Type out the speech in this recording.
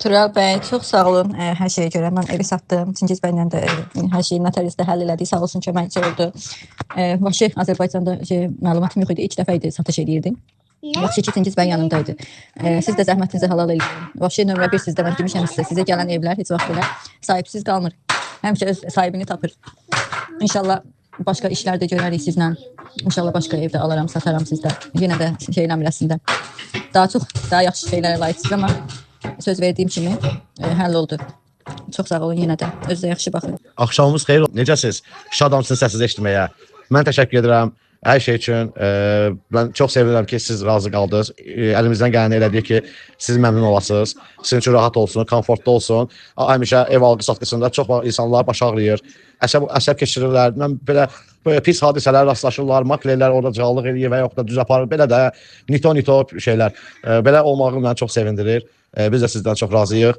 Tural bəy, çox sağ olun hər şeyə görə. Mən evi satdım. Çingiz bəylə də hər şeyi notariusda həll elədik. Sağ olsun, köməkçi oldu. Başı Azərbaycanda məlumatım yox idi. İlk dəfə idi satış edirdim. Yaxşı ki, Çingiz bəy yanımdaydı. Siz də zəhmətinizi halal eləyin. Başı nömrə 1 sizdə, mən demişəm sizə. Sizə gələn evlər heç vaxt belə sahibsiz qalmır. Həmişə öz sahibini tapır. İnşallah başqa işlər də görərik sizlə. İnşallah başqa evdə alaram, sataram sizdə. Yenə də şey eləmirəsində. Daha yaxşı şeylərə layiqsiniz, amma söz verdiyim kimi həll oldu. Çox sağ olun yenə də. Özünüzə yaxşı baxın. Axşamınız xeyir olsun. Necəsiz? Şadamsınız səsinizi eşitməyə. Mən təşəkkür edirəm hər şey üçün. Mən çox sevinirəm ki, siz razı qaldınız. Əlimizdən gələni elədik ki, siz məmnun olasınız. Sizin üçün rahat olsun, komfortlu olsun. Həmişə ev alqı-satqısında çox insanlar baş ağrıyır. Əsəb keçirirlər. Mən belə pis hadisələr rastlaşırlar. Maklerlər orada cağalıq eləyir və yox da düz aparır. Belə də nito şeylər. Belə olmağı məni çox sevindirir. Biz də sizdən çox razıyıq.